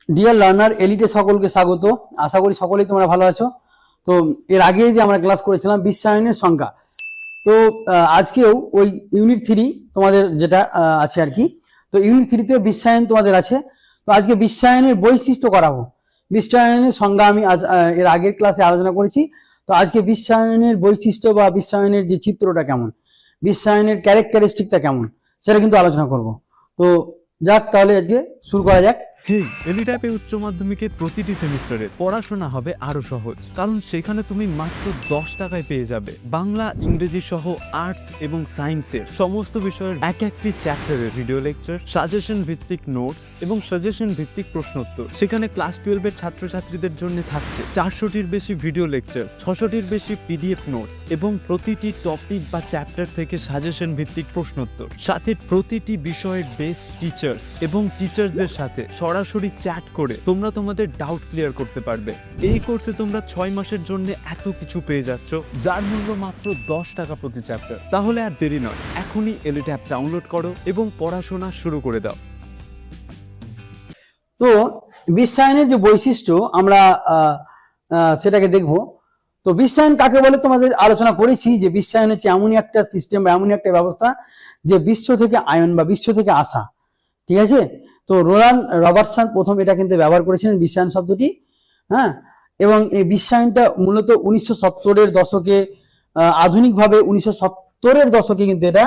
Deer learner এলিটে সকলকে স্বাগত। আশা করি সকলেই তোমরা ভালো আছো। তো এর আগে যে আমরা ক্লাস করেছিলাম বিশ্বায়নের সংখ্যা, তো আজকেও ওই ইউনিট 3 তোমাদের যেটা আছে আর কি। তো ইউনিট 3 তে বিশ্বায়ন তোমাদের আছে। তো আজকে বিশ্বায়নের বৈশিষ্ট্য করাবো। বিশ্বায়নের সংজ্ঞা আমি আজ এর আগের ক্লাসে আলোচনা করেছি। তো আজকে বিশ্বায়নের বৈশিষ্ট্য বা বিশ্বায়নের যে চিত্রটা কেমন, বিশ্বায়নের ক্যারেক্টারিস্টিকটা কেমন, সেটা কিন্তু আলোচনা করব। তো যাক, তাহলে আজকে শুরু করা যাক। এলিট্যাপে উচ্চ মাধ্যমিকের প্রতিটি সেমিস্টারে পড়াশোনা হবে আরো সহজ, কারণ সেখানে তুমি মাত্র 10 টাকায় পেয়ে যাবে বাংলা, ইংরেজি সহ আর্টস এবং সায়েন্সের সমস্ত বিষয়ের এক একটি চ্যাপ্টারের ভিডিও লেকচার, সাজেশন ভিত্তিক নোটস এবং সাজেশন ভিত্তিক প্রশ্নোত্তর। সেখানে ক্লাস 12 এর ছাত্রছাত্রীদের জন্য থাকছে 400টির বেশি ভিডিও লেকচার, 600টির বেশি পিডিএফ নোটস এবং প্রতিটি টপিক বা চ্যাপ্টার থেকে সাজেশন ভিত্তিক প্রশ্নোত্তর, সাথে প্রতিটি বিষয়ের বেস্ট টিচার্স এবং টিচার্সদের সাথে সরাসরি চ্যাট করে তোমরা তোমাদের ডাউট ক্লিয়ার করতে পারবে। এই কোর্সে তোমরা 6 মাসের জন্য এত কিছু পেয়ে যাচ্ছ, যার মূল্য মাত্র 10 টাকা প্রতি চ্যাপ্টার। তাহলে আর দেরি নয়, এখনই এলিট অ্যাপ ডাউনলোড করো এবং পড়াশোনা শুরু করে দাও। তো বিশ্বায়নের যে বৈশিষ্ট্য আমরা সেটাকে দেখব। তো বিশ্বায়ন কাকে বলে তোমাদের আলোচনা করেছি, যে বিশ্বায়ন হচ্ছে এমনই একটা সিস্টেম বা এমনই একটা ব্যবস্থা যে বিশ্ব থেকে আয়ন বা বিশ্ব থেকে আসা। ঠিক আছে। তো রোল্যান্ড রবার্টসন প্রথম এটা কিন্তু ব্যবহার করেছিলেন বিশ্বায়ন শব্দটি। হ্যাঁ, এবং এই বিশ্বায়নটা মূলত 1970-এর দশকে, আধুনিকভাবে 1970-এর দশকে কিন্তু এটা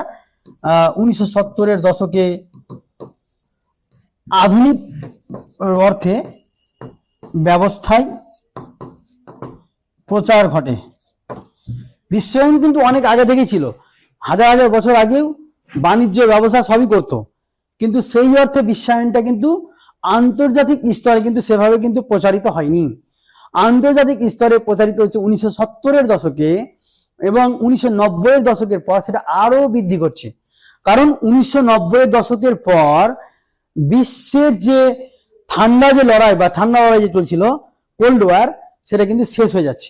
1970-এর দশকে আধুনিক অর্থে ব্যবস্থায় প্রচার ঘটে। বিশ্বায়ন কিন্তু অনেক আগে থেকেই ছিল, হাজার হাজার বছর আগেও বাণিজ্য ব্যবসা সবই করতো, কিন্তু সেই অর্থে বিশ্বায়নটা কিন্তু আন্তর্জাতিক স্তরে কিন্তু সেভাবে কিন্তু প্রচারিত হয়নি। আন্তর্জাতিক স্তরে প্রচারিত হচ্ছে 1970-এর দশকে, এবং 1990-এর দশকের পর সেটা আরো বৃদ্ধি করছে। কারণ 1990-এর দশকের পর বিশ্বের যে ঠান্ডা যে লড়াই বা ঠান্ডা লড়াই যে চলছিল, কোল্ড ওয়ার, সেটা কিন্তু শেষ হয়ে যাচ্ছে।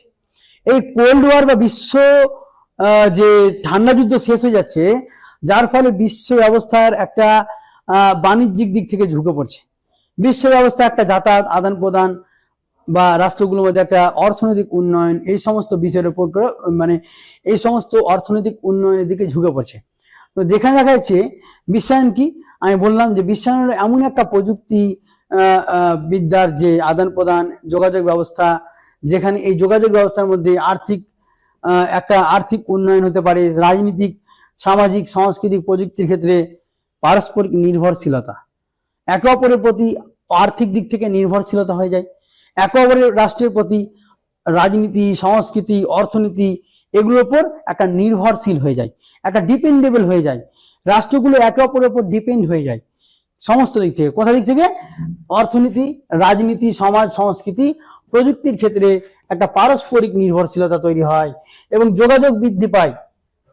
এই কোল্ড ওয়ার বা বিশ্ব যে ঠান্ডা যুদ্ধ শেষ হয়ে যাচ্ছে, যার ফলে বিশ্ব ব্যবস্থার একটা বাণিজ্যিক দিক থেকে ঝুঁকে পড়ছে। বিশ্ব ব্যবস্থা একটা যাতায়াত, আদান প্রদান বা রাষ্ট্রগুলোর মধ্যে একটা অর্থনৈতিক উন্নয়ন, এই সমস্ত বিষয়ের উপর করে মানে এই সমস্ত অর্থনৈতিক উন্নয়নের দিকে ঝুঁকে পড়ছে। তো যেখানে দেখা যাচ্ছে বিশ্বায়ন কি, আমি বললাম যে বিশ্বায়ন হলো এমন একটা প্রযুক্তি বিদ্যার যে আদান প্রদান, যোগাযোগ ব্যবস্থা, যেখানে এই যোগাযোগ ব্যবস্থার মধ্যে একটা আর্থিক উন্নয়ন হতে পারে, রাজনীতিক, সামাজিক, সাংস্কৃতিক, প্রযুক্তির ক্ষেত্রে পারস্পরিক নির্ভরশীলতা, একে অপরের প্রতি আর্থিক দিক থেকে নির্ভরশীলতা হয়ে যায়, একে অপরের রাষ্ট্রের প্রতি রাজনীতি, সংস্কৃতি, অর্থনীতি, এগুলোর উপর একটা নির্ভরশীল হয়ে যায়, একটা ডিপেন্ডেবল হয়ে যায়। রাষ্ট্রগুলো একে অপরের উপর ডিপেন্ড হয়ে যায় সমস্ত দিক থেকে। কোথা দিক থেকে? অর্থনীতি, রাজনীতি, সমাজ, সংস্কৃতি, প্রযুক্তির ক্ষেত্রে একটা পারস্পরিক নির্ভরশীলতা তৈরি হয় এবং যোগাযোগ বৃদ্ধি পায়।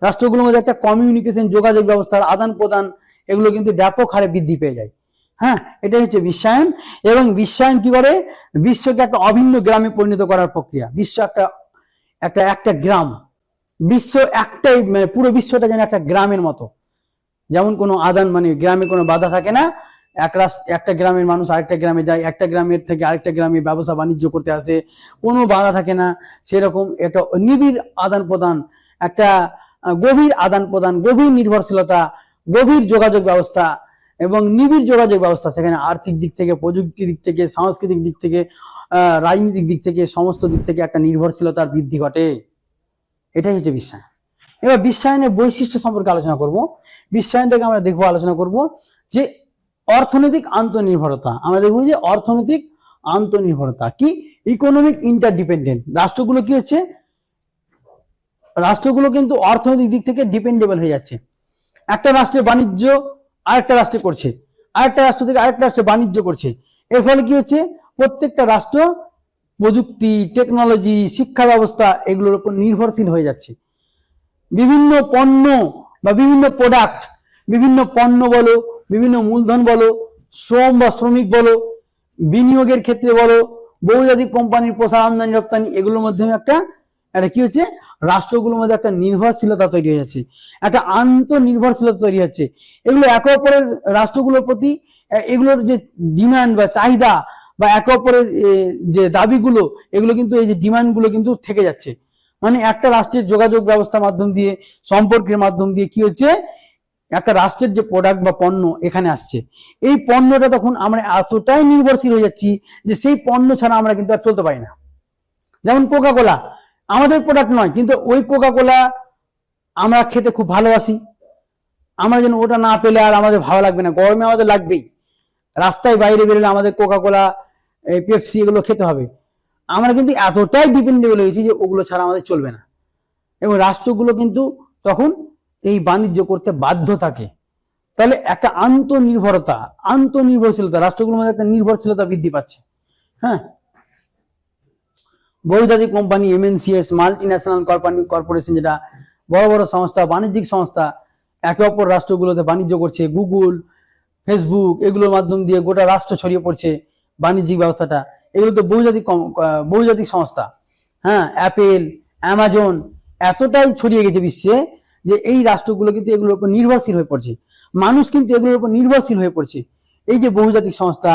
রাষ্ট্রগুলোর মধ্যে একটা কমিউনিকেশন, যোগাযোগ ব্যবস্থার আদান প্রদান, এগুলো কিন্তু ব্যাপক হারে বৃদ্ধি পেয়ে যায়। হ্যাঁ, এটাই হচ্ছে বিশ্বায়ন। এবং বিশ্বায়ন কি করে? বিশ্বকে একটা অভিন্ন গ্রামে পরিণত করার প্রক্রিয়া। বিশ্ব একটা গ্রাম, বিশ্ব একটাই, মানে পুরো বিশ্বটা যেন একটা গ্রামের মতো। যেমন কোনো আদান, মানে গ্রামে কোনো বাধা থাকে না, একটা গ্রামের মানুষ আরেকটা গ্রামে যায়, একটা গ্রামের থেকে আরেকটা গ্রামে ব্যবসা বাণিজ্য করতে আসে, কোনো বাধা থাকে না। সেরকম একটা নিবিড় আদান প্রদান, একটা গভীর আদান প্রদান, গভীর নির্ভরশীলতা, গভীর যোগাযোগ ব্যবস্থা এবং নিবিড় যোগাযোগ ব্যবস্থা। সেখানে আর্থিক দিক থেকে, প্রযুক্তি দিক থেকে, সাংস্কৃতিক দিক থেকে, রাজনৈতিক দিক থেকে, সমস্ত দিক থেকে একটা নির্ভরশীলতার বৃদ্ধি ঘটে। এটাই হচ্ছে বিশ্বায়ন। এবার বিশ্বায়নের বৈশিষ্ট্য সম্পর্কে আলোচনা করব। বিশ্বায়নটাকে আমরা দেখবো, আলোচনা করব যে অর্থনৈতিক আন্তনির্ভরতা। আমরা দেখবো যে অর্থনৈতিক আন্তনির্ভরতা কি, ইকোনমিক ইন্টারডিপেন্ডেন্ট। রাষ্ট্রগুলো কি হচ্ছে? রাষ্ট্রগুলো কিন্তু অর্থনৈতিক দিক থেকে ডিপেন্ডেবল হয়ে যাচ্ছে। একটা রাষ্ট্রের বাণিজ্য আরেকটা রাষ্ট্রে করছে, আরেকটা রাষ্ট্র থেকে আরেকটা রাষ্ট্রে বাণিজ্য করছে। এর ফলে কি হচ্ছে? প্রত্যেকটা রাষ্ট্র প্রযুক্তি, টেকনোলজি, শিক্ষা ব্যবস্থা, এগুলোর উপর নির্ভরশীল হয়ে যাচ্ছে। বিভিন্ন পণ্য বা বিভিন্ন প্রোডাক্ট, বিভিন্ন পণ্য বলো, বিভিন্ন মূলধন বলো, শ্রম বা শ্রমিক বলো, বিনিয়োগের ক্ষেত্রে বলো, বহুজাতিক কোম্পানির প্রসার, আমদানি রপ্তানি, এগুলোর মাধ্যমে একটা কি হচ্ছে? রাষ্ট্রগুলোর মধ্যে একটা নির্ভরশীলতা তৈরি হয়ে যাচ্ছে, একটা আন্তনির্ভরশীলতা তৈরি হচ্ছে। এগুলো একে অপরের রাষ্ট্রগুলোর প্রতি এগুলোর যে ডিমান্ড বা চাহিদা বা একে অপরের যে দাবিগুলো, এগুলো কিন্তু এই যে ডিমান্ডগুলো কিন্তু থেকে যাচ্ছে। মানে একটা রাষ্ট্রের যোগাযোগ ব্যবস্থার মাধ্যম দিয়ে, সম্পর্কের মাধ্যম দিয়ে কি হচ্ছে, একটা রাষ্ট্রের যে প্রোডাক্ট বা পণ্য এখানে আসছে, এই পণ্যটা তখন আমরা এতটাই নির্ভরশীল হয়ে যাচ্ছি যে সেই পণ্য ছাড়া আমরা কিন্তু আর চলতে পারি না। যেমন কোকা কোলা আমাদের প্রোডাক্ট নয়, কিন্তু ওই কোকা কোলা আমরা খেতে খুব ভালোবাসি। আমরা যেন ওটা না পেলে আর আমাদের ভালো লাগবে না, গরমে আমাদের লাগবেই। রাস্তায় বাইরে বেরোলে আমাদের কোকা কোলা, পেপসি এগুলো খেতে হবে। আমরা কিন্তু এতটাই ডিপেন্ডেবল হয়েছি যে ওগুলো ছাড়া আমাদের চলবে না। এবং রাষ্ট্রগুলো কিন্তু তখন এই বাণিজ্য করতে বাধ্য থাকে। তাহলে একটা আন্তনির্ভরশীলতা, রাষ্ট্রগুলোর মধ্যে একটা নির্ভরশীলতা বৃদ্ধি পাচ্ছে। হ্যাঁ, বহুজাতিক কোম্পানি, এমএনসিএস, মাল্টি ন্যাশনাল কর্পোরেশন, যেটা বড় বড় সংস্থা, বাণিজ্যিক সংস্থা একে অপর রাষ্ট্রগুলোতে বাণিজ্য করছে। গুগল, ফেসবুক এগুলোর মাধ্যম দিয়ে গোটা রাষ্ট্র ছড়িয়ে পড়ছে বাণিজ্যিক ব্যবস্থাটা। এগুলো তো বহুজাতিক সংস্থা। হ্যাঁ, অ্যাপেল, অ্যামাজন এতটাই ছড়িয়ে গেছে বিশ্বে যে এই রাষ্ট্রগুলো কিন্তু এগুলোর উপর নির্ভরশীল হয়ে পড়ছে। মানুষ কিন্তু এগুলোর উপর নির্ভরশীল হয়ে পড়ছে। এই যে বহুজাতিক সংস্থা,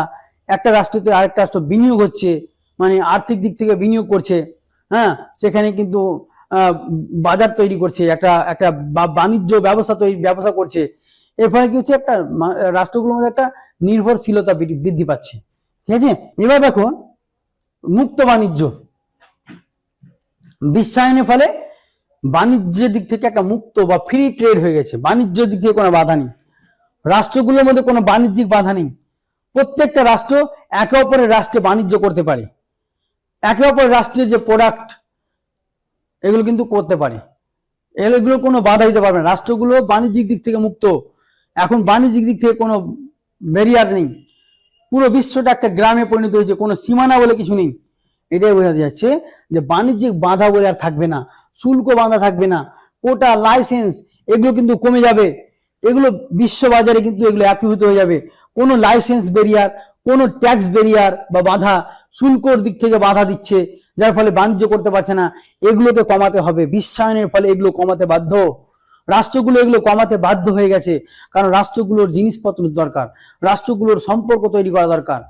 একটা রাষ্ট্রতে আরেকটা রাষ্ট্র বিনিয়োগ হচ্ছে, মানে আর্থিক দিক থেকে বিনিয়োগ করছে। হ্যাঁ, সেখানে কিন্তু বাজার তৈরি করছে, একটা বাণিজ্য ব্যবসা করছে। এর ফলে কি হচ্ছে, একটা রাষ্ট্রগুলোর মধ্যে একটা নির্ভরশীলতা বৃদ্ধি পাচ্ছে। ঠিক আছে, এবার দেখো মুক্ত বাণিজ্য। বিশ্বায়নের ফলে বাণিজ্যের দিক থেকে একটা মুক্ত বা ফ্রি ট্রেড হয়ে গেছে। বাণিজ্যের দিক থেকে কোনো বাধা নেই, রাষ্ট্রগুলোর মধ্যে কোনো বাণিজ্যিক বাধা নেই। প্রত্যেকটা রাষ্ট্র একে অপরের রাষ্ট্রে বাণিজ্য করতে পারে, একে অপরের রাষ্ট্রের যে প্রোডাক্ট এগুলো কিন্তু করতে পারে, এগুলো কোনো বাধা দিতে পারবে না। রাষ্ট্রগুলো বাণিজ্যিক দিক থেকে মুক্ত। এখন বাণিজ্যিক দিক থেকে কোনো ব্যারিয়ার নেই। পুরো বিশ্বটা একটা গ্রামে পরিণত হয়েছে, কোনো সীমানা বলে কিছু নেই। এটাই বোঝাতে যাচ্ছে যে বাণিজ্যিক বাধা বলে আর থাকবে না, শুল্ক বাধা থাকবে না, কোটা, লাইসেন্স এগুলো কিন্তু কমে যাবে। এগুলো বিশ্ববাজারে কিন্তু এগুলো একীভূত হয়ে যাবে। কোনো লাইসেন্স ব্যারিয়ার, কোনো ট্যাক্স ব্যারিয়ার বা বাধা, শুল্কর দিক থেকে বাধা দিচ্ছে, যার ফলে বাণিজ্য করতে পারছে না, এগুলোকে কমাতে হবে। বিশ্বায়নের ফলে এগুলো কমাতে বাধ্য, রাষ্ট্রগুলো এগুলো কমাতে বাধ্য হয়ে গেছে। কারণ রাষ্ট্রগুলোর জিনিসপত্র দরকার, রাষ্ট্রগুলোর সম্পর্ক তৈরি করা দরকার।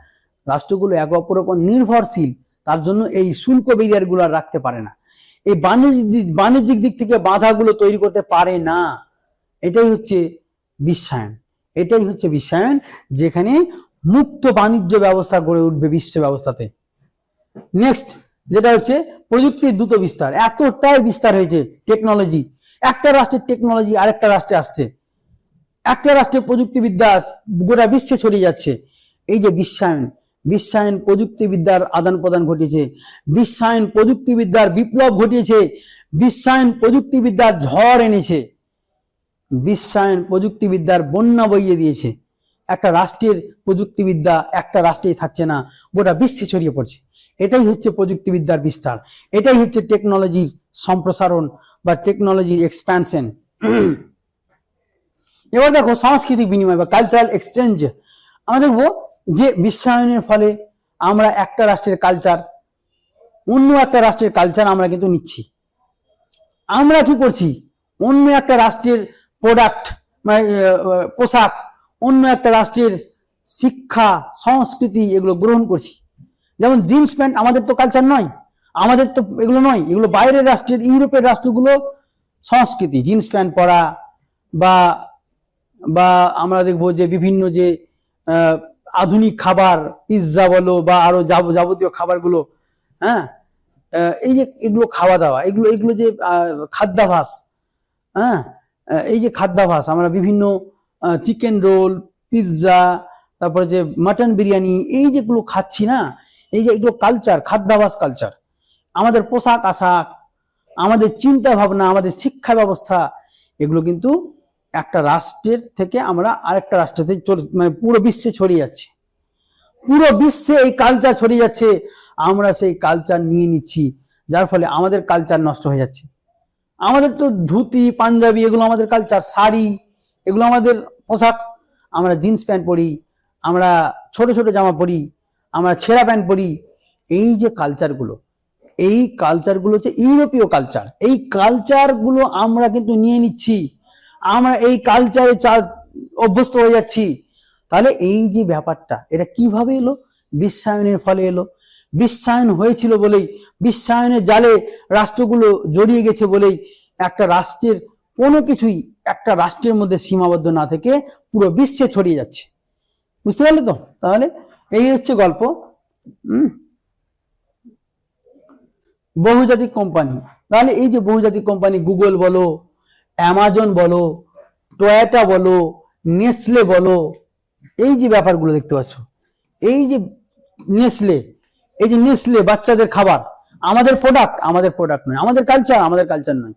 রাষ্ট্রগুলো একে অপরের উপর নির্ভরশীল, তার জন্য এই শুল্ক ব্যারিয়ার গুলো আর রাখতে পারে না। এই বাণিজ্যিক দিক থেকে বাধাগুলো তৈরি করতে পারে না। এটাই হচ্ছে বিশ্বায়ন। এটাই হচ্ছে বিশ্বায়ন, যেখানে মুক্ত বাণিজ্য ব্যবস্থা গড়ে উঠবে বিশ্ব ব্যবস্থাতে। নেক্সট যেটা হচ্ছে প্রযুক্তির দ্রুত বিস্তার। এতটাই বিস্তার হয়েছে টেকনোলজি, একটা রাষ্ট্রের টেকনোলজি আরেকটা রাষ্ট্রে আসছে, একটা রাষ্ট্রের প্রযুক্তিবিদ্যা গোটা বিশ্বে ছড়িয়ে যাচ্ছে। এই যে বিশ্বায়ন প্রযুক্তিবিদ্যার আদান প্রদান ঘটিয়েছে, বিশ্বায়ন প্রযুক্তিবিদ্যার বিপ্লব ঘটিয়েছে, বিশ্বায়ন প্রযুক্তিবিদ্যার ঝড় এনেছে, বিশ্বায়ন প্রযুক্তিবিদ্যার বন্যা বইয়ে দিয়েছে। একটা রাষ্ট্রের প্রযুক্তিবিদ্যা একটা রাষ্ট্রেই থাকছে না, গোটা বিশ্বে ছড়িয়ে পড়ছে। এটাই হচ্ছে প্রযুক্তিবিদ্যার বিস্তার, এটাই হচ্ছে টেকনোলজির সম্প্রসারণ বা টেকনোলজির এক্সপ্যানশন। এবার দেখো সাংস্কৃতিক বিনিময় বা কালচারাল এক্সচেঞ্জ। আমরা দেখবো যে বিশ্বায়নের ফলে আমরা একটা রাষ্ট্রের কালচার, অন্য একটা রাষ্ট্রের কালচার আমরা কিন্তু নিচ্ছি। আমরা কি করছি, অন্য একটা রাষ্ট্রের প্রোডাক্ট মানে পোশাক, অন্য একটা রাষ্ট্রের শিক্ষা, সংস্কৃতি এগুলো গ্রহণ করছি। যেমন জিন্স প্যান্ট আমাদের তো কালচার নয়, আমাদের তো এগুলো নয়, এগুলো বাইরের রাষ্ট্রের, ইউরোপের রাষ্ট্রগুলো সংস্কৃতি। জিন্স প্যান্ট পরা বা বা আমরা দেখবো যে বিভিন্ন যে আধুনিক খাবার, পিৎজা বলো বা আরো যাবতীয় খাবারগুলো, হ্যাঁ, এই যে এগুলো খাওয়া দাওয়া, এগুলো যে খাদ্যাভাস, হ্যাঁ, এই যে খাদ্যাভাস, আমরা বিভিন্ন চিকেন রোল, পিৎজা, তারপরে যে মাটন বিরিয়ানি, এই যেগুলো খাচ্ছি না, এই যে এগুলো কালচার, খাদ্যাভাস কালচার। আমাদের পোশাক আশাক, আমাদের চিন্তা ভাবনা, আমাদের শিক্ষা ব্যবস্থা, এগুলো কিন্তু একটা রাষ্ট্রের থেকে আমরা আরেকটা রাষ্ট্রতে মানে পুরো বিশ্বে ছড়িয়ে যাচ্ছে। পুরো বিশ্বে এই কালচার ছড়িয়ে যাচ্ছে, আমরা সেই কালচার নিয়ে নিচ্ছি, যার ফলে আমাদের কালচার নষ্ট হয়ে যাচ্ছে। আমাদের তো ধুতি, পাঞ্জাবি এগুলো আমাদের কালচার, শাড়ি এগুলো আমাদের পোশাক। আমরা জিন্স প্যান্ট পরি, আমরা ছোট ছোট জামা পরি, আমরা ছেঁড়া প্যান্ট পরি। এই যে কালচারগুলো, এই কালচারগুলো হচ্ছে ইউরোপীয় কালচার। এই কালচারগুলো আমরা কিন্তু নিয়ে নিচ্ছি, আমরা এই কালচারে অভ্যস্ত হয়ে যাচ্ছি। তাহলে এই যে ব্যাপারটা, এটা কিভাবে এলো, বিশ্বায়নের ফলে এলো। বিশ্বায়ন হয়েছিল বলেই, বিশ্বায়নের জালে রাষ্ট্রগুলো জড়িয়ে গেছে বলেই একটা রাষ্ট্রের কোনো কিছুই একটা রাষ্ট্রের মধ্যে সীমাবদ্ধ না থেকে পুরো বিশ্বে ছড়িয়ে যাচ্ছে। বুঝতে পারলে তো? তাহলে এই হচ্ছে গল্প। বহুজাতিক কোম্পানি, তাহলে এই যে বহুজাতিক কোম্পানি, গুগল বলো, অ্যামাজন বলো, টয়োটা বলো, নেসলে বলো, এই যে ব্যাপারগুলো দেখতে পাচ্ছ, এই যে নেসলে, এই যে নেসলে বাচ্চাদের খাবার, আমাদের প্রোডাক্ট নয়, আমাদের কালচার নয়,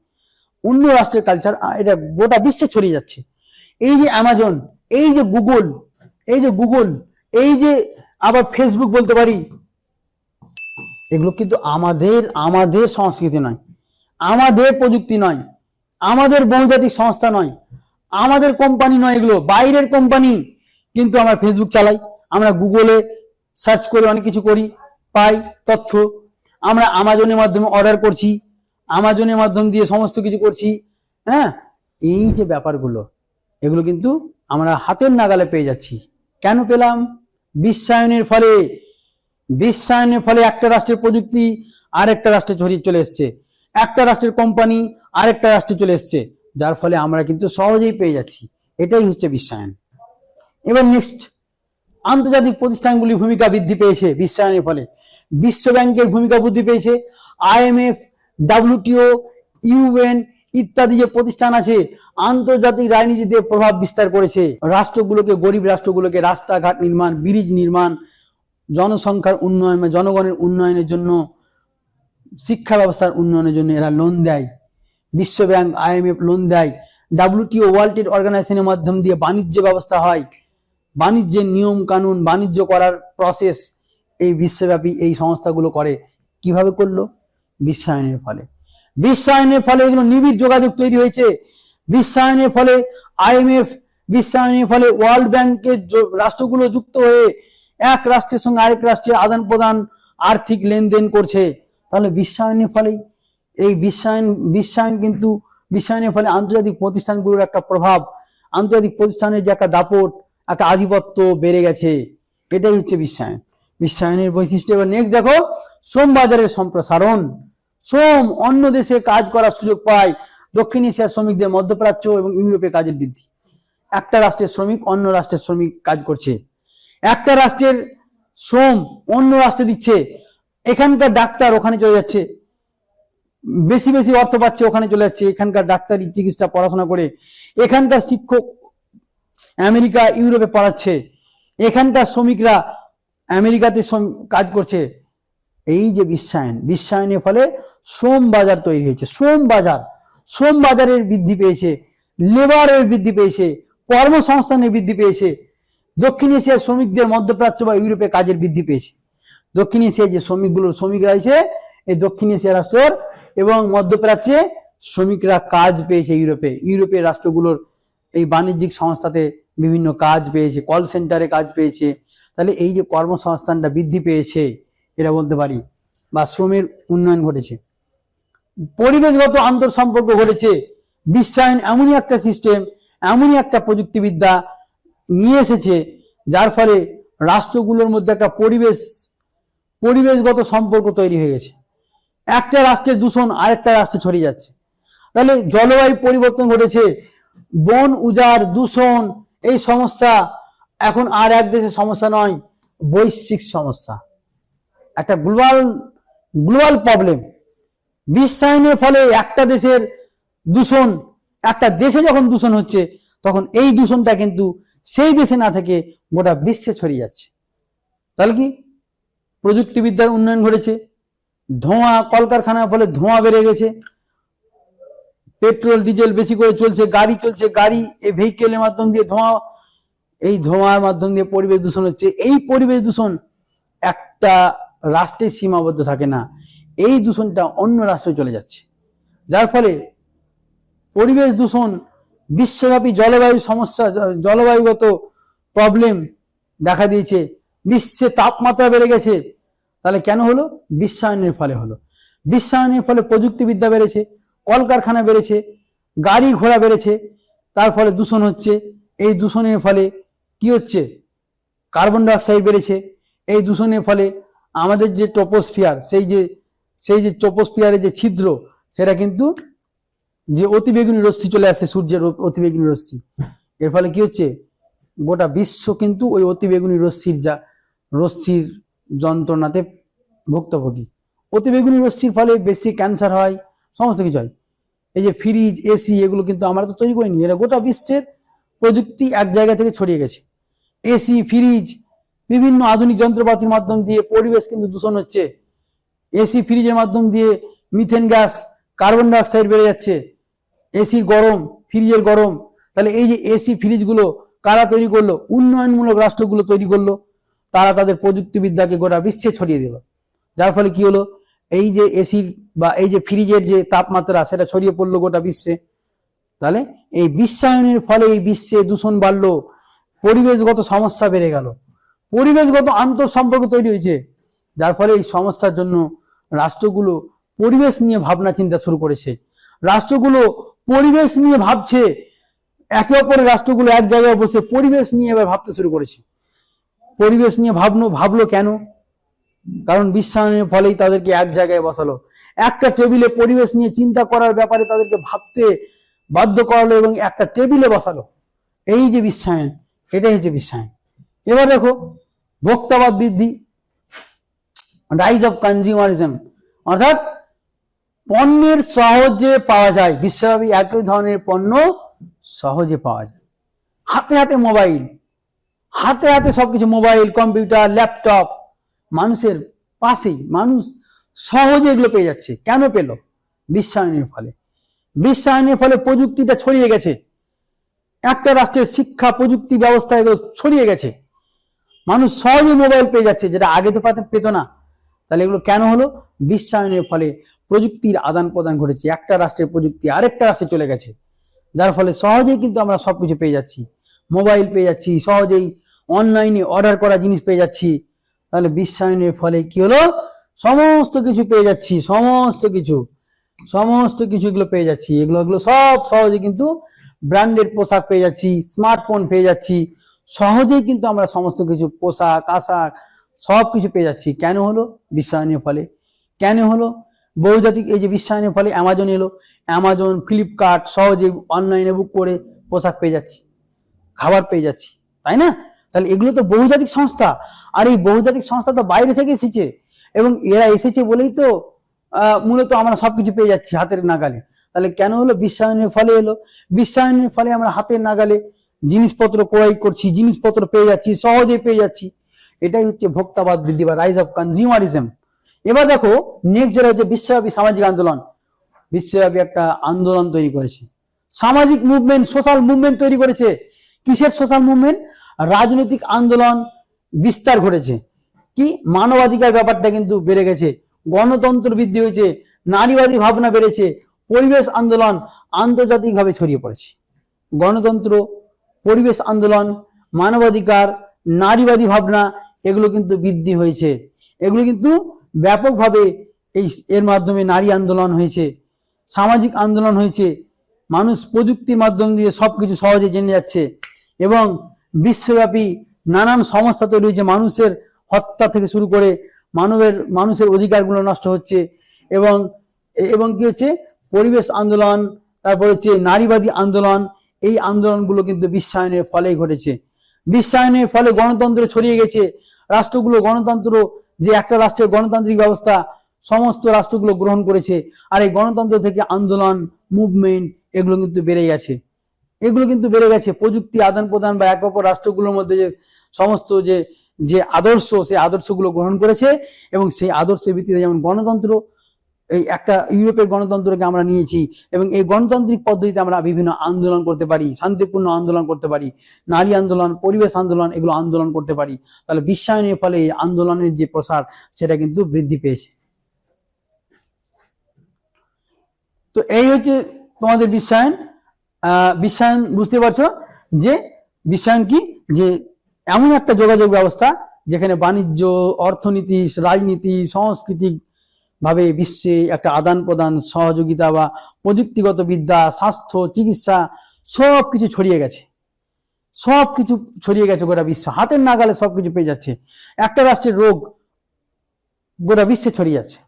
অন্য রাষ্ট্রের কালচার, এটা গোটা বিশ্বে ছড়িয়ে যাচ্ছে। এই যে অ্যামাজন, এই যে গুগল, এই যে আবার ফেসবুক বলতে পারি, এগুলো কিন্তু আমাদের সংস্কৃতি নয়, আমাদের প্রযুক্তি নয়, আমাদের বহুজাতিক সংস্থা নয়, আমাদের কোম্পানি নয়, এগুলো বাইরের কোম্পানি। কিন্তু আমরা ফেসবুক চালাই, আমরা গুগলে সার্চ করে অনেক কিছু করি, পাই তথ্য, আমরা আমাজনের মাধ্যমে অর্ডার করছি, আমাজনের মাধ্যম দিয়ে সমস্ত কিছু করছি। হ্যাঁ, এই যে ব্যাপারগুলো, এগুলো কিন্তু আমরা হাতের নাগালে পেয়ে যাচ্ছি। কেন পেলাম? বিশ্বায়নের ফলে। বিশ্বায়নের ফলে একটা রাষ্ট্রের প্রযুক্তি আরেকটা রাষ্ট্রে ছড়িয়ে চলে এসছে, একটা রাষ্ট্রের কোম্পানি আরেকটা রাষ্ট্রে চলে এসছে, যার ফলে আমরা কিন্তু সহজেই পেয়ে যাচ্ছি। এটাই হচ্ছে বিশ্বায়ন। এবার নেক্সট, আন্তর্জাতিক প্রতিষ্ঠানগুলির ভূমিকা বৃদ্ধি পেয়েছে বিশ্বায়নের ফলে। বিশ্ব ব্যাংকের ভূমিকা বৃদ্ধি পেয়েছে, IMF, WTO, UN ইত্যাদি যে প্রতিষ্ঠান আছে, আন্তর্জাতিক রাজনীতিতে প্রভাব বিস্তার করেছে। রাষ্ট্রগুলোকে, গরিব রাষ্ট্রগুলোকে রাস্তাঘাট নির্মাণ, ব্রিজ নির্মাণ, জনসংখ্যার উন্নয়ন, জনগণের উন্নয়নের জন্য, শিক্ষা ব্যবস্থার উন্নয়নের জন্য এরা লোন দেয়। বিশ্ব ব্যাংক, IMF লোন দেয়। WTO, ওয়ার্ল্ড ট্রেড অর্গানাইজেশনের মাধ্যম দিয়ে বাণিজ্য ব্যবস্থা হয়, বাণিজ্যের নিয়ম কানুন, বাণিজ্য করার প্রসেস এই বিশ্বব্যাপী এই সংস্থাগুলো করে। কিভাবে করলো? বিশ্বায়নের ফলে। বিশ্বায়নের ফলে এগুলো নিবিড় যোগাযোগ তৈরি হয়েছে। বিশ্বায়নের ফলে IMF, বিশ্বায়নের ফলে ওয়ার্ল্ড ব্যাংকের রাষ্ট্রগুলো যুক্ত হয়ে এক রাষ্ট্রের সঙ্গে আরেক রাষ্ট্রের আদান প্রদান, আর্থিক লেনদেন করছে। তাহলে বিশ্বায়নের ফলেই এই বিশ্বায়নের ফলে আন্তর্জাতিক প্রতিষ্ঠানগুলোর একটা প্রভাব, আন্তর্জাতিক প্রতিষ্ঠানের যে একটা দাপট, একটা আধিপত্য বেড়ে গেছে। এটাই হচ্ছে বিশ্বায়ন, বিশ্বায়নের বৈশিষ্ট্য। এবার নেক্সট দেখো, শ্রম বাজারের সম্প্রসারণ। শ্রম অন্য দেশে কাজ করার সুযোগ পায়, দক্ষিণ এশিয়ার শ্রমিকদের মধ্যপ্রাচ্য এবং ইউরোপে কাজের বৃদ্ধি। একটা রাষ্ট্রের শ্রমিক অন্য রাষ্ট্রের শ্রমিক কাজ করছে, একটা রাষ্ট্রের শ্রম অন্য রাষ্ট্রে দিচ্ছে, এখানকার ডাক্তার ওখানে চলে যাচ্ছে, বেশি বেশি অর্থ পাচ্ছে, ওখানে চলে যাচ্ছে, এখানকার ডাক্তারি চিকিৎসা পড়াশোনা করে, এখানকার শিক্ষক আমেরিকা ইউরোপে পড়াচ্ছে, এখানকার শ্রমিকরা আমেরিকাতে কাজ করছে। এই যে বিশ্বায়নের ফলে শ্রম বাজার তৈরি হয়েছে। শ্রম বাজারের বৃদ্ধি পেয়েছে, লেবারের বৃদ্ধি পেয়েছে, কর্মসংস্থানের বৃদ্ধি পেয়েছে। দক্ষিণ এশিয়ার শ্রমিকদের মধ্যপ্রাচ্য বা ইউরোপে কাজের বৃদ্ধি পেয়েছে। দক্ষিণ এশিয়ায় যে শ্রমিকরা আছে, এই দক্ষিণ এশিয়া রাষ্ট্র এবং মধ্যপ্রাচ্যে শ্রমিকরা কাজ পেয়েছে। ইউরোপের রাষ্ট্রগুলোর এই বাণিজ্যিক সংস্থাতে বিভিন্ন কাজ পেয়েছে, কল সেন্টারে কাজ পেয়েছে। তাহলে এই যে কর্মসংস্থানটা বৃদ্ধি পেয়েছে, এরা বলতে পারি, বা শ্রমের উন্নয়ন ঘটেছে। পরিবেশগত আন্তঃসম্পর্ক ঘটেছে। বিশ্বায়ন এমনই একটা সিস্টেম, এমনই একটা প্রযুক্তিবিদ্যা নিয়ে এসেছে, যার ফলে রাষ্ট্রগুলোর মধ্যে একটা পরিবেশগত সম্পর্ক তৈরি হয়ে গেছে। একটা রাষ্ট্রের দূষণ আরেকটা রাষ্ট্রে ছড়িয়ে যাচ্ছে। তাহলে জলবায়ু পরিবর্তন ঘটেছে, বন উজাড়, দূষণ, এই সমস্যা এখন আর এক দেশের সমস্যা নয়, বৈশ্বিক সমস্যা, একটা গ্লোবাল প্রবলেম। বিশ্বায়নের ফলে একটা দেশের দূষণ, একটা দেশে যখন দূষণ হচ্ছে, তখন এই দূষণটা কিন্তু সেই দেশে না থেকে গোটা বিশ্বে ছড়িয়ে যাচ্ছে। তাহলে কি প্রযুক্তিবিদ্যার উন্নয়ন ঘটেছে, ধোঁয়া, কলকারখানার ফলে ধোঁয়া বেড়ে গেছে, পেট্রোল ডিজেল বেশি করে চলছে, গাড়ি চলছে, এই ভেহিকেলের মাধ্যম দিয়ে এই ধোঁয়ার মাধ্যম দিয়ে পরিবেশ দূষণ হচ্ছে। এই পরিবেশ দূষণ একটা রাষ্ট্রের সীমাবদ্ধ থাকে না, এই দূষণটা অন্য রাষ্ট্রে চলে যাচ্ছে, যার ফলে পরিবেশ দূষণ, বিশ্বব্যাপী জলবায়ুগত প্রবলেম দেখা দিয়েছে, বিশ্বে তাপমাত্রা বেড়ে গেছে। তাহলে কেন হলো? বিশ্বায়নের ফলে হলো। বিশ্বায়নের ফলে প্রযুক্তিবিদ্যা বেড়েছে, কলকারখানা বেড়েছে, গাড়ি ঘোড়া বেড়েছে, তার ফলে দূষণ হচ্ছে। এই দূষণের ফলে কি হচ্ছে? কার্বন ডাই অক্সাইড বেড়েছে, এই দূষণের ফলে আমাদের যে ট্রপোস্ফিয়ার, সেই যে ট্রপোস্ফিয়ারের যে ছিদ্র, সেটা কিন্তু যে অতিবেগুনি রশ্মি চলে আসছে, সূর্যের অতিবেগুনি রশ্মি, এর ফলে কি হচ্ছে, গোটা বিশ্ব কিন্তু ওই অতিবেগুনি রশ্মির যন্ত্রণাতে ভুক্তভোগী। অতিবেগুনি রশ্মির ফলে বেশি ক্যান্সার হয়, সমস্ত কিছু হয়। এই যে ফ্রিজ, এসি, এগুলো কিন্তু আমরা তো তৈরি করিনি, এরা গোটা বিশ্বের প্রযুক্তি এক জায়গা থেকে ছড়িয়ে গেছে। এসি, ফ্রিজ, বিভিন্ন আধুনিক যন্ত্রপাতির মাধ্যম দিয়ে পরিবেশ কিন্তু দূষণ হচ্ছে। এসি ফ্রিজের মাধ্যম দিয়ে মিথেন গ্যাস, কার্বন ডাইঅক্সাইড বেড়ে যাচ্ছে। এসির গরম, ফ্রিজের গরম, তাহলে এই যে এসি ফ্রিজগুলো কারা তৈরি করলো? উন্নয়নমূলক রাষ্ট্রগুলো তৈরি করলো, তারা তাদের প্রযুক্তিবিদ্যাকে গোটা বিশ্বে ছড়িয়ে দিল। যার ফলে কি হলো, এই যে এসির বা এই যে ফ্রিজের যে তাপমাত্রা, সেটা ছড়িয়ে পড়লো গোটা বিশ্বে। তাহলে এই বিশ্বায়নের ফলে এই বিশ্বে দূষণ বাড়লো, পরিবেশগত সমস্যা বেড়ে গেল, পরিবেশগত আন্তঃসম্পর্ক তৈরি হয়েছে। যার ফলে এই সমস্যার জন্য রাষ্ট্রগুলো পরিবেশ নিয়ে ভাবনা চিন্তা শুরু করেছে, রাষ্ট্রগুলো পরিবেশ নিয়ে ভাবছে, একে অপরের রাষ্ট্রগুলো এক জায়গায় বসে পরিবেশ নিয়ে এবার ভাবতে শুরু করেছে। পরিবেশ নিয়ে ভাবলো কেন? কারণ বিশ্বায়নের ফলেই তাদেরকে এক জায়গায় বসালো, একটা টেবিলে পরিবেশ নিয়ে চিন্তা করার ব্যাপারে তাদেরকে ভাবতে বাধ্য করালো এবং একটা টেবিলে বসালো। এই যে বিশ্বায়ন, এটাই হচ্ছে বিশ্বায়ন। এবার দেখো, ভোক্তাবাদ বৃদ্ধি, রাইজ অফ কনজিউমারিজম, অর্থাৎ পণ্যের সহজে পাওয়া যায়, বিশ্বব্যাপী একই ধরনের পণ্য সহজে পাওয়া যায়। হাতে হাতে মোবাইল, হাতে হাতে সবকিছু, মোবাইল, কম্পিউটার, ল্যাপটপ, মানুষের পাশেই, মানুষ সহজে এগুলো পেয়ে যাচ্ছে। কেন পেল? বিশ্বায়নের ফলে। বিশ্বায়নের ফলে প্রযুক্তিটা ছড়িয়ে গেছে, একটা রাষ্ট্রের শিক্ষা প্রযুক্তি ব্যবস্থা এগুলো ছড়িয়ে গেছে, মানুষ সহজে মোবাইল পেয়ে যাচ্ছে, যেটা আগে তো পেত না। তাহলে এগুলো কেন হলো? বিশ্বায়নের ফলে প্রযুক্তির আদান প্রদান ঘটেছে, একটা রাষ্ট্রের প্রযুক্তি আরেকটা রাষ্ট্রে চলে গেছে, যার ফলে সহজেই কিন্তু আমরা সবকিছু পেয়ে যাচ্ছি, মোবাইল পেয়ে যাচ্ছি, সহজেই অনলাইনে অর্ডার করা জিনিস পেয়ে যাচ্ছি। তাহলে বিশ্বায়নের ফলে কি হলো? সমস্ত কিছু পেয়ে যাচ্ছি, সমস্ত কিছু এগুলো পেয়ে যাচ্ছি, এগুলো সব সহজে কিন্তু ব্র্যান্ডেড পোশাক পেয়ে যাচ্ছি, স্মার্টফোন পেয়ে যাচ্ছি, সহজেই কিন্তু আমরা সমস্ত কিছু পোশাক আশাক সব কিছু পেয়ে যাচ্ছি। কেন হলো? বিশ্বায়নের ফলে। কেন হলো? বহুজাতিক এই যে বিশ্বায়নের ফলে অ্যামাজন এলো, অ্যামাজন, ফ্লিপকার্ট, সহজে অনলাইনে বুক করে পোশাক পেয়ে যাচ্ছি, খাবার পেয়ে যাচ্ছি, তাই না? তাহলে এগুলো তো বহুজাতিক সংস্থা, আর এই বহুজাতিক সংস্থা তো বাইরে থেকে এসেছে, এবং এরা এসেছে বলেই তো মূলত আমরা সবকিছু পেয়ে যাচ্ছি হাতের নাগালে। তাহলে কেন হলো? বিশ্বায়নের ফলে এলো। বিশ্বায়নের ফলে আমরা হাতের নাগালে জিনিসপত্র ক্রয় করছি, জিনিসপত্র পেয়ে যাচ্ছি, সহজেই পেয়ে যাচ্ছি। এটাই হচ্ছে ভোক্তাবাদ বৃদ্ধি বা রাইজ অফ কনজিউমারিজম। এবার দেখো নেক্সট যেটা হচ্ছে বিশ্বব্যাপী সামাজিক আন্দোলন। বিশ্বব্যাপী একটা আন্দোলন তৈরি করেছে, সামাজিক মুভমেন্ট, সোশ্যাল মুভমেন্ট তৈরি করেছে। কিসের সোশ্যাল মুভমেন্ট? রাজনৈতিক আন্দোলন বিস্তার ঘটেছে। কি? মানবাধিকার ব্যাপারটা কিন্তু বেড়ে গেছে, গণতন্ত্র বৃদ্ধি হয়েছে, নারীবাদী ভাবনা বেড়েছে, পরিবেশ আন্দোলন আন্তর্জাতিকভাবে ছড়িয়ে পড়েছে। গণতন্ত্র, পরিবেশ আন্দোলন, মানবাধিকার, নারীবাদী ভাবনা, এগুলো কিন্তু বৃদ্ধি হয়েছে। এগুলো কিন্তু ব্যাপকভাবে এর মাধ্যমে নারী আন্দোলন হয়েছে, সামাজিক আন্দোলন হয়েছে, মানুষ প্রযুক্তির মাধ্যম দিয়ে সবকিছু সহজে জেনে যাচ্ছে, এবং বিশ্বব্যাপী নানান সমস্যা তৈরি হয়েছে, মানুষের হত্যা থেকে শুরু করে মানুষের অধিকারগুলো নষ্ট হচ্ছে, এবং কি হচ্ছে, পরিবেশ আন্দোলন, তারপর হচ্ছে নারীবাদী আন্দোলন, এই আন্দোলনগুলো কিন্তু বিশ্বায়নের ফলেই ঘটেছে। বিশ্বায়নের ফলে গণতন্ত্র ছড়িয়ে গেছে, রাষ্ট্রগুলো গণতন্ত্র, যে একটা রাষ্ট্রের গণতান্ত্রিক ব্যবস্থা সমস্ত রাষ্ট্রগুলো গ্রহণ করেছে, আর এই গণতন্ত্র থেকে আন্দোলন, মুভমেন্ট, এগুলো কিন্তু বেড়ে গেছে। প্রযুক্তি আদান প্রদান বা এক অপর রাষ্ট্রগুলোর মধ্যে যে সমস্ত যে আদর্শ, সেই আদর্শগুলো গ্রহণ করেছে, এবং সেই আদর্শের ভিত্তিতে যেমন গণতন্ত্র, এই একটা ইউরোপের গণতন্ত্রকে আমরা নিয়েছি, এবং এই গণতান্ত্রিক পদ্ধতিতে আমরা বিভিন্ন আন্দোলন করতে পারি, শান্তিপূর্ণ আন্দোলন করতে পারি, নারী আন্দোলন, পরিবেশ আন্দোলন, এগুলো আন্দোলন করতে পারি। তাহলে বিশ্বায়নের ফলে এই আন্দোলনের যে প্রসার, সেটা কিন্তু বৃদ্ধি পেয়েছে। তো এই হচ্ছে তোমাদের বিশ্বায়ন। বিশ্বায়ন বুঝতে পারছো যে বিশ্বায়ন কি? যে এমন একটা যোগাযোগ ব্যবস্থা যেখানে বাণিজ্য, অর্থনীতি, রাজনীতি, সাংস্কৃতিক ভাবে বিশ্বে একটা আদান প্রদান, সহযোগিতা বা প্রযুক্তিগত বিদ্যা, স্বাস্থ্য, চিকিৎসা সব কিছু ছড়িয়ে গেছে, সব কিছু ছড়িয়ে গেছে গোটা বিশ্ব, হাতের নাগালে সব কিছু পেয়ে যাচ্ছে। একটা রাষ্ট্রের রোগ গোটা বিশ্বে ছড়িয়ে যাচ্ছে,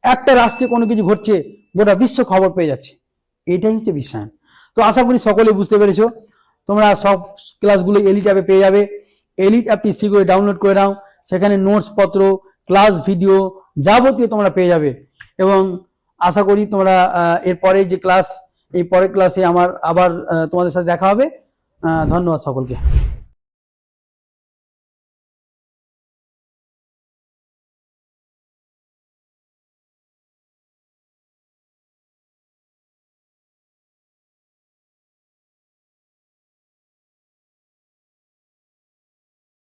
একটা রাষ্ট্রে কোনো কিছু ঘটছে গোটা বিশ্ব খবর পেয়ে যাচ্ছে। এটাই হচ্ছে বিশ্বায়ন। তো আশা করি সকলে বুঝতে পেরেছো। তোমরা সব ক্লাসগুলো এলিট অ্যাপে পেয়ে যাবে। এলিট অ্যাপটি শীঘ্রই ডাউনলোড করে নাও, সেখানে নোটস পত্র, ক্লাস ভিডিও যাবতীয় তোমরা পেয়ে যাবে। এবং আশা করি তোমরা এরপরে যে ক্লাস, এই পরের ক্লাসে আমার আবার তোমাদের সাথে দেখা হবে। ধন্যবাদ সকলকে।